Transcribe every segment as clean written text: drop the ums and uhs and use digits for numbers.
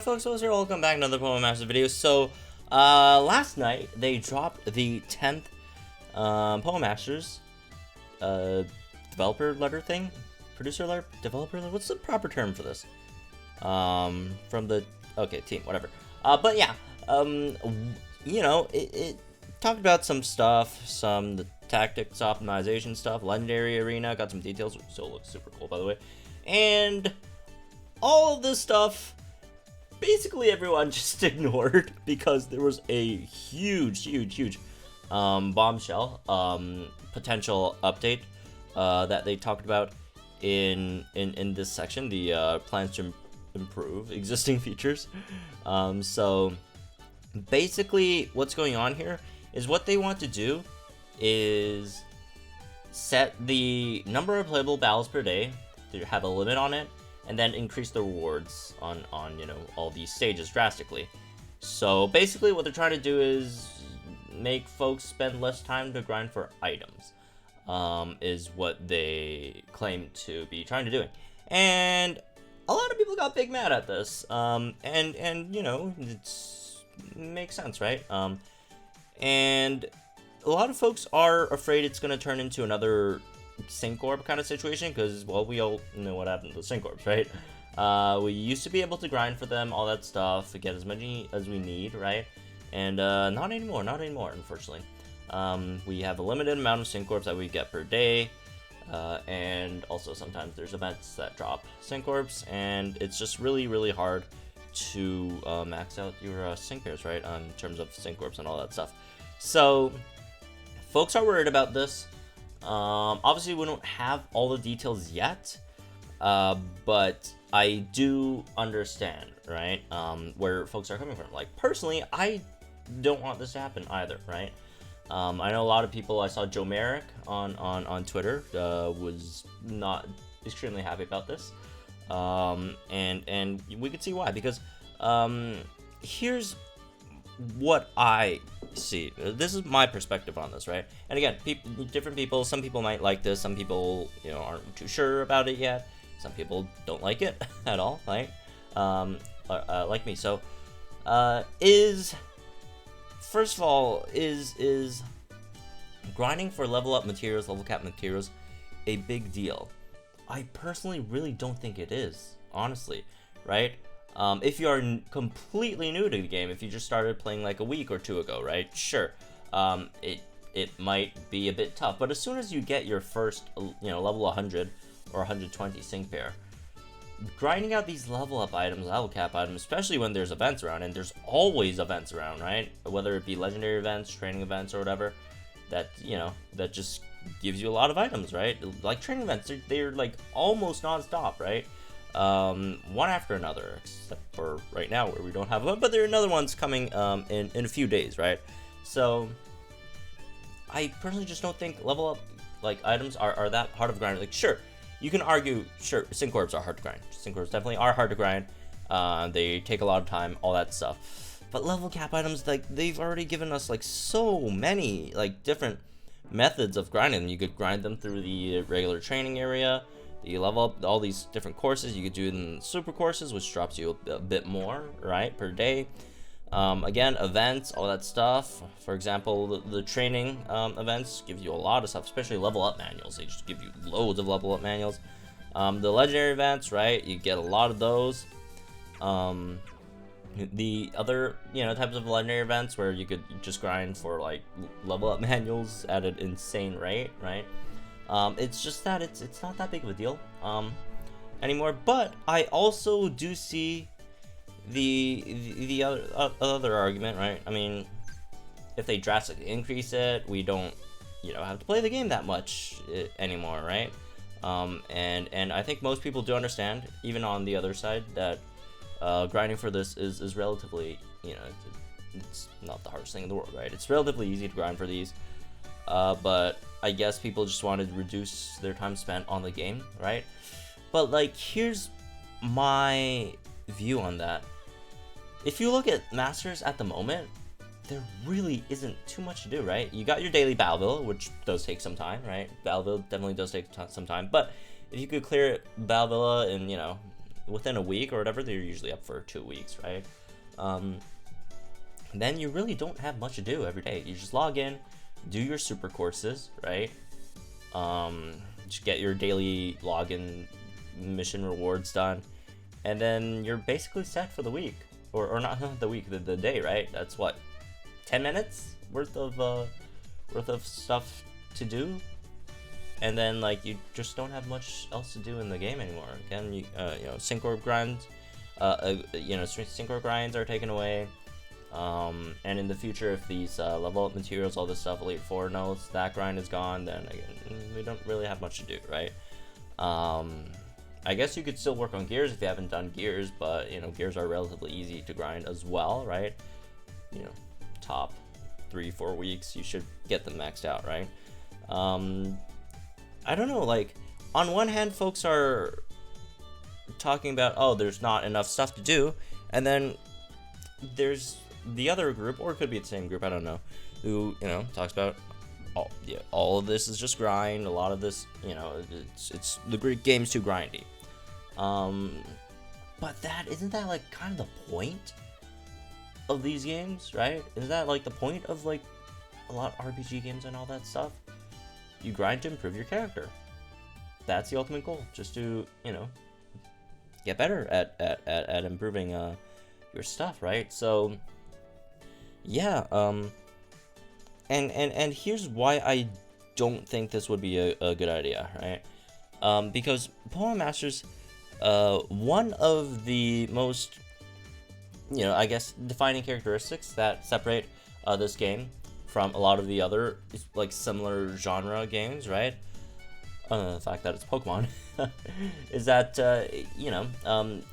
Folks, welcome back to another Pokemon Masters video. So, last night they dropped the 10th Pokemon Masters developer letter thing, producer letter, developer letter. What's the proper term for this? From the team, whatever. But yeah, you know, it talked about some stuff, the tactics optimization stuff, legendary arena, got some details, which still looks super cool by the way, and all of this stuff. Basically everyone just ignored because there was a huge bombshell potential update that they talked about in this section, the plans to improve existing features. So basically what's going on here is what they want to do is set the number of playable battles per day to have a limit on it, and then increase the rewards on you know, all these stages drastically. So basically what they're trying to do is make folks spend less time to grind for items, is what they claim to be trying to do. And a lot of people got big mad at this, and you know, makes sense, right? And a lot of folks are afraid it's going to turn into another Syncorp kind of situation, because, well, we all know what happened to Syncorps, right? We used to be able to grind for them, all that stuff, to get as many as we need, right? And not anymore, unfortunately. We have a limited amount of Syncorps that we get per day, and also sometimes there's events that drop Syncorps, and it's just really hard to max out your sync pairs, right? In terms of Syncorps and all that stuff. So folks are worried about this. Obviously we don't have all the details yet, but I do understand, right, where folks are coming from. Like, personally, I don't want this to happen either, right? I know a lot of people. I saw Joe Merrick on Twitter was not extremely happy about this, and we could see why, because here's what I see. This is my perspective on this, right? And again, different people. Some people might like this. Some people, you know, aren't too sure about it yet. Some people don't like it at all, right? Like me. So, first of all, is grinding for level up materials, level cap materials, a big deal? I personally really don't think it is, honestly, right? If you are completely new to the game, if you just started playing like a week or two ago, right? Sure, it might be a bit tough, but as soon as you get your first, you know, level 100 or 120 sync pair, grinding out these level up items, level cap items, especially when there's events around, and there's always events around, right? Whether it be legendary events, training events, or whatever, that, you know, that just gives you a lot of items, right? Like training events, they're like almost non-stop, right? One after another, except for right now where we don't have one, but there are another ones coming in a few days, right? So I personally just don't think level up like items are that hard of grind. Like, sure, you can argue, sure, Syncorps are hard to grind. Syncorps definitely are hard to grind. They take a lot of time, all that stuff. But level cap items, like, they've already given us like so many like different methods of grinding. You could grind them through the regular training area. You level up all these different courses. You could do it in super courses, which drops you a bit more, right, per day. Again, events, all that stuff. For example, the training events give you a lot of stuff, especially level up manuals. They just give you loads of level up manuals. The legendary events, right, you get a lot of those. The other, you know, types of legendary events where you could just grind for like level up manuals at an insane rate, right? It's just that it's not that big of a deal anymore. But I also do see the other argument, right? I mean, if they drastically increase it, we don't, you know, have to play the game that much anymore, right? And I think most people do understand, even on the other side, that grinding for this is relatively, you know, it's not the hardest thing in the world, right? It's relatively easy to grind for these. But I guess people just wanted to reduce their time spent on the game, right? But like, here's my view on that. If you look at Masters at the moment, there really isn't too much to do, right? You got your daily Battleville, which does take some time, right? Battleville definitely does take some time, but if you could clear Battleville in, you know, within a week or whatever, they're usually up for 2 weeks, right? Then you really don't have much to do every day. You just log in, do your super courses, right? Just get your daily login mission rewards done, and then you're basically set for the week, or not the week, the day, right? That's what, 10 minutes worth of stuff to do, and then like you just don't have much else to do in the game anymore. Again, you know, synchro grinds, synchro grinds are taken away. And in the future, if these level up materials, all this stuff, Elite 4 notes, that grind is gone, then again, we don't really have much to do, right? I guess you could still work on gears if you haven't done gears, but, you know, gears are relatively easy to grind as well, right? You know, top 3-4 weeks, you should get them maxed out, right? I don't know, like, on one hand, folks are talking about, oh, there's not enough stuff to do, and then there's the other group, or it could be the same group, I don't know, who, you know, talks about all of this is just grind. A lot of this, you know, it's the game's too grindy. But isn't that like kind of the point of these games, right? Isn't that like the point of like a lot of RPG games and all that stuff? You grind to improve your character. That's the ultimate goal, just to, you know, get better at improving your stuff, right? So yeah, and here's why I don't think this would be a good idea, right? Because Pokemon Masters, one of the most, you know, I guess, defining characteristics that separate this game from a lot of the other like similar genre games, right? The fact that it's Pokemon is that you know,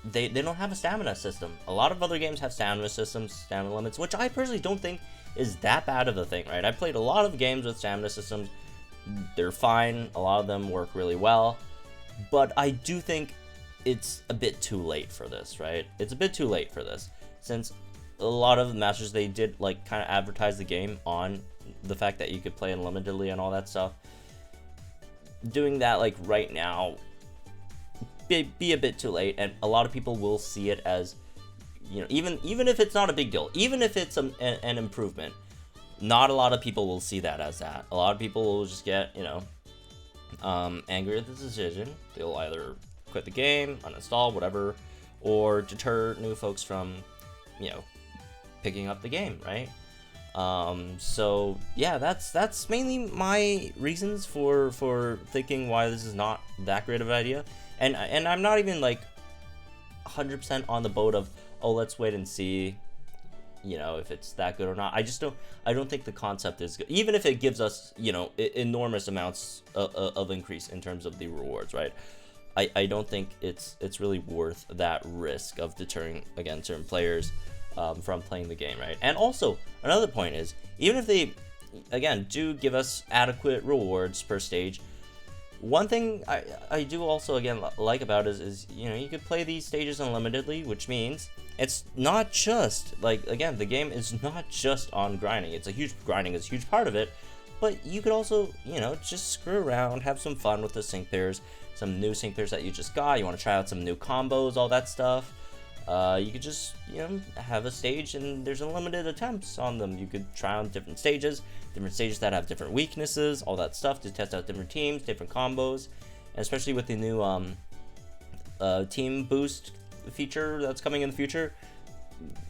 they don't have a stamina system. A lot of other games have stamina systems, stamina limits, which I personally don't think is that bad of a thing, right? I've played a lot of games with stamina systems. They're fine. A lot of them work really well, but I do think it's a bit too late for this, right? It's a bit too late for this, since a lot of the Masters, they did like kind of advertise the game on the fact that you could play unlimitedly and all that stuff. Doing that like right now be a bit too late, and a lot of people will see it as, you know, even if it's not a big deal, even if it's an improvement, not a lot of people will see that as that. A lot of people will just get, you know, angry at the decision. They'll either quit the game, uninstall, whatever, or deter new folks from, you know, picking up the game, right? So yeah, that's mainly my reasons for thinking why this is not that great of an idea, and I'm not even like 100% on the boat of, oh, let's wait and see, you know, if it's that good or not. I don't think the concept is good, even if it gives us, you know, enormous amounts of increase in terms of the rewards, right? I don't think it's really worth that risk of deterring, again, certain players from playing the game, right? And also, another point is, even if they, again, do give us adequate rewards per stage, one thing I do also, again, like about it is, you know, you could play these stages unlimitedly, which means it's not just, like, again, the game is not just on grinding. Grinding is a huge part of it, but you could also, you know, just screw around, have some fun with the sync pairs, some new sync pairs that you just got. You want to try out some new combos, all that stuff. You could just, you know, have a stage and there's unlimited attempts on them. You could try on different stages that have different weaknesses, all that stuff, to test out different teams, different combos, and especially with the new team boost feature that's coming in the future,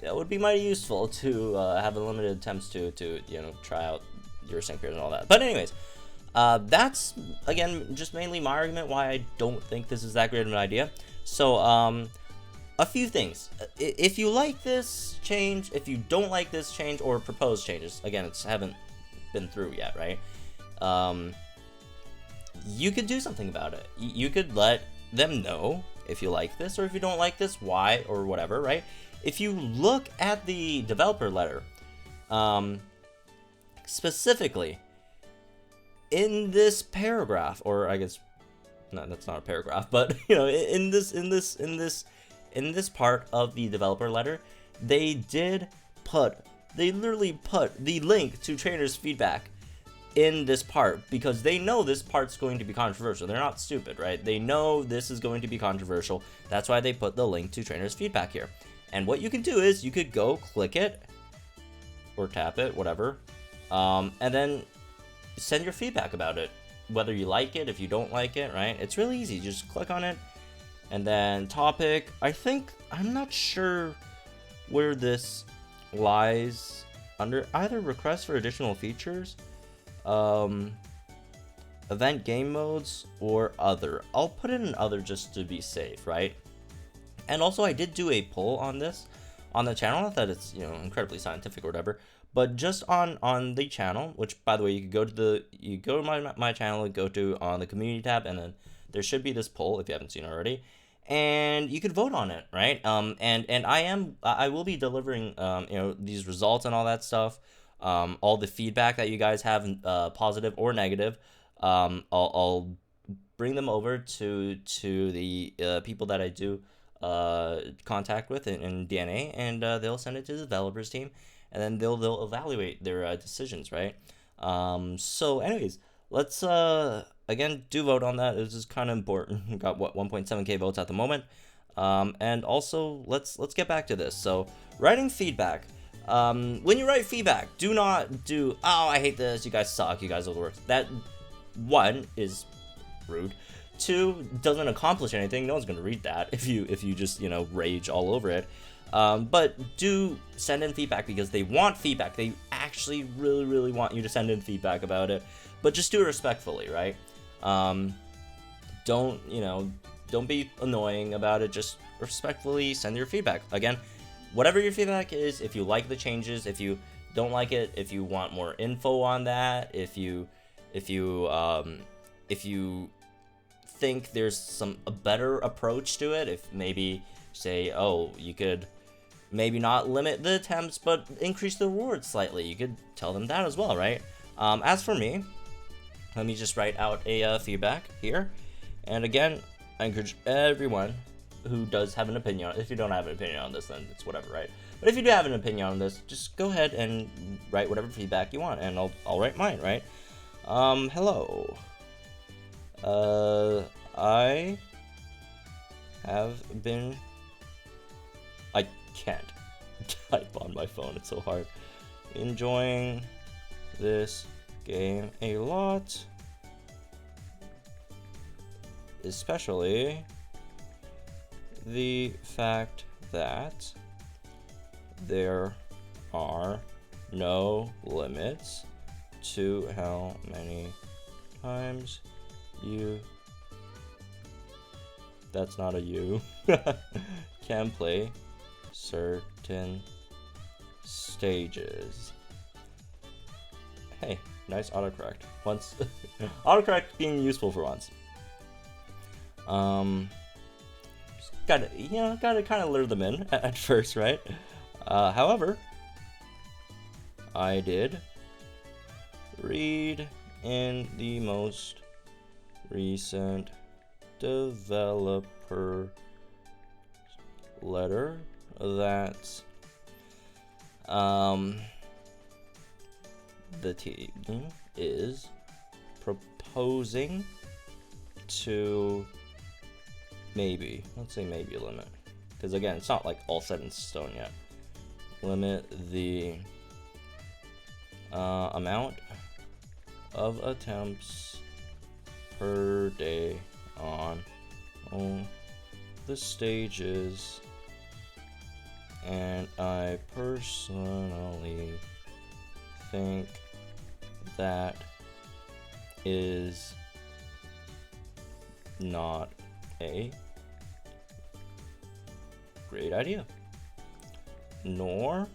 that would be mighty useful to have unlimited attempts to you know, try out your sync pairs and all that. But anyways, that's, again, just mainly my argument why I don't think this is that great of an idea. So a few things. If you like this change, if you don't like this change or proposed changes, again, it's haven't been through yet, right? You could do something about it. You could let them know if you like this, or if you don't like this, why, or whatever, right? If you look at the developer letter, specifically in this paragraph, or I guess, no, that's not a paragraph, but you know, in this part of the developer letter, they literally put the link to trainers' feedback in this part, because they know this part's going to be controversial. They're not stupid, right? They know this is going to be controversial. That's why they put the link to trainers feedback here. And what you can do is you could go click it or tap it, whatever, and then send your feedback about it, whether you like it, if you don't like it, right? It's really easy. Just click on it, and then topic. I'm not sure where this lies under, either requests for additional features, event game modes, or other. I'll put it in other just to be safe, right? And also, I did do a poll on this on the channel. Not that it's, incredibly scientific or whatever, but just on the channel, which, by the way, you could go to my channel and go to on the community tab, and then there should be this poll if you haven't seen it already, and you could vote on it, right? And I will be delivering these results and all that stuff, all the feedback that you guys have, positive or negative. I'll bring them over to the people that I do contact with in DNA, and they'll send it to the developers team, and then they'll evaluate their decisions, right? So anyways, let's again do vote on that. This is kind of important. We got 1.7k votes at the moment. And also let's get back to this. So writing feedback. When you write feedback, do not do, oh, I hate this, you guys suck, you guys are the worst. That, one, is rude. Two, doesn't accomplish anything. No one's gonna read that if you just rage all over it. But do send in feedback, because they want feedback. They actually really want you to send in feedback about it, but just do it respectfully, right? Don't be annoying about it. Just respectfully send your feedback. Again, whatever your feedback is, if you like the changes, if you don't like it, if you want more info on that, if you think there's a better approach to it, if maybe say, oh, you could maybe not limit the attempts but increase the rewards slightly, you could tell them that as well, right? As for me, let me just write out a feedback here, and again, I encourage everyone who does have an opinion. If you don't have an opinion on this, then it's whatever, right? But if you do have an opinion on this, just go ahead and write whatever feedback you want, and I'll write mine, right? Hello. I can't type on my phone, it's so hard. Enjoying this game a lot, especially the fact that there are no limits to how many times that's not a you can play certain stages. Hey, nice autocorrect. Once autocorrect being useful for once. Gotta kind of lure them in at first, right? However, I did read in the most recent developer letter that the team is proposing to let's say maybe limit, because again, it's not like all set in stone yet, limit the amount of attempts per day on the stages, and I personally think that is not a great idea, nor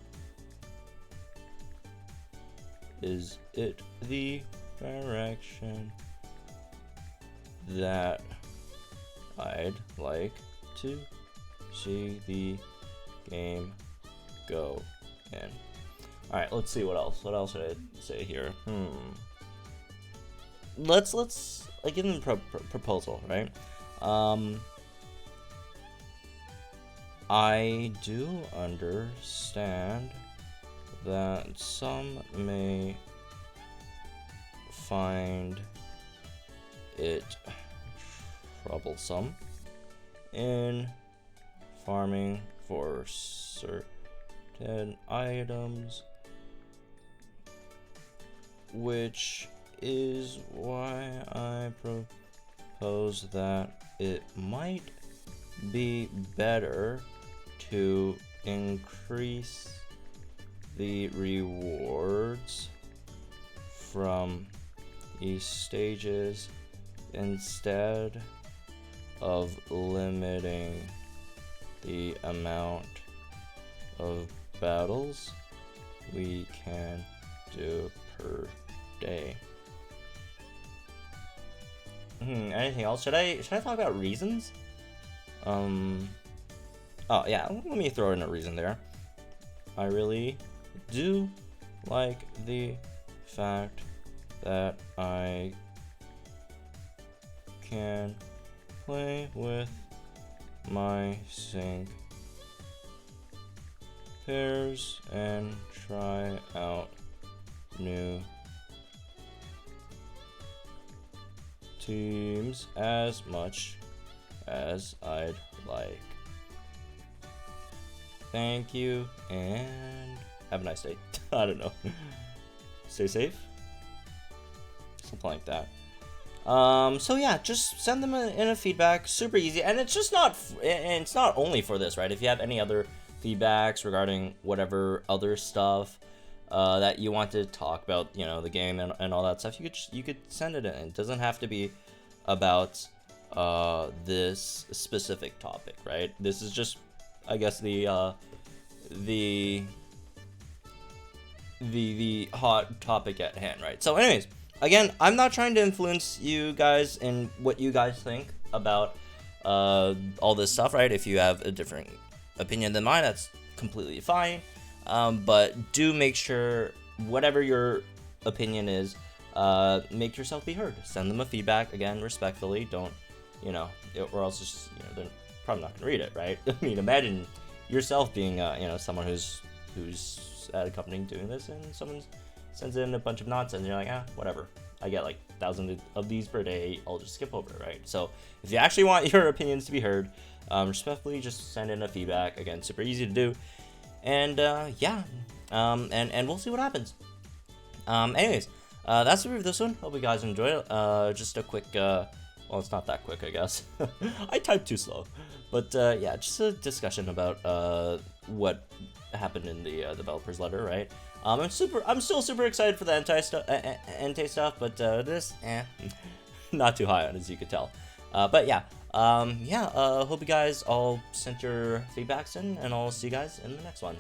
is it the direction that I'd like to see the game go in. Alright, let's see what else. What else should I say here? Let's give them a proposal, right? I do understand that some may find it troublesome in farming for certain items, which is why I propose that it might be better to increase the rewards from these stages instead of limiting the amount of battles we can do per day. Anything else? Should I talk about reasons? Oh yeah, let me throw in a reason there. I really do like the fact that I can play with my sync pairs and try out new teams as much as I'd like. Thank you and have a nice day. I don't know. Stay safe. Something like that. So yeah, just send them in a feedback. Super easy, and it's just not. And it's not only for this, right? If you have any other feedbacks regarding whatever other stuff that you want to talk about, you know, the game and all that stuff, you could send it in. It doesn't have to be about this specific topic, right? This is just, I guess, the hot topic at hand, right? So anyways, again, I'm not trying to influence you guys in what you guys think about all this stuff, right? If you have a different opinion than mine, that's completely fine. But do make sure, whatever your opinion is, make yourself be heard. Send them a feedback, again, respectfully. Don't, you know, or else it's just, you know, they're probably not gonna read it, right? I mean, imagine yourself being, you know, someone who's at a company doing this, and someone sends in a bunch of nonsense, and you're like, whatever. I get like thousands of these per day. I'll just skip over it, right? So if you actually want your opinions to be heard, respectfully, just send in a feedback. Again, super easy to do. And yeah, and we'll see what happens. Anyways, that's the review of this one. Hope you guys enjoy it. Just a quick, well, it's not that quick, I guess. I typed too slow, but yeah, just a discussion about what happened in the developer's letter, right? I'm still super excited for the Entei stuff, but this, not too high on, as you could tell. But yeah, hope you guys all sent your feedbacks in, and I'll see you guys in the next one.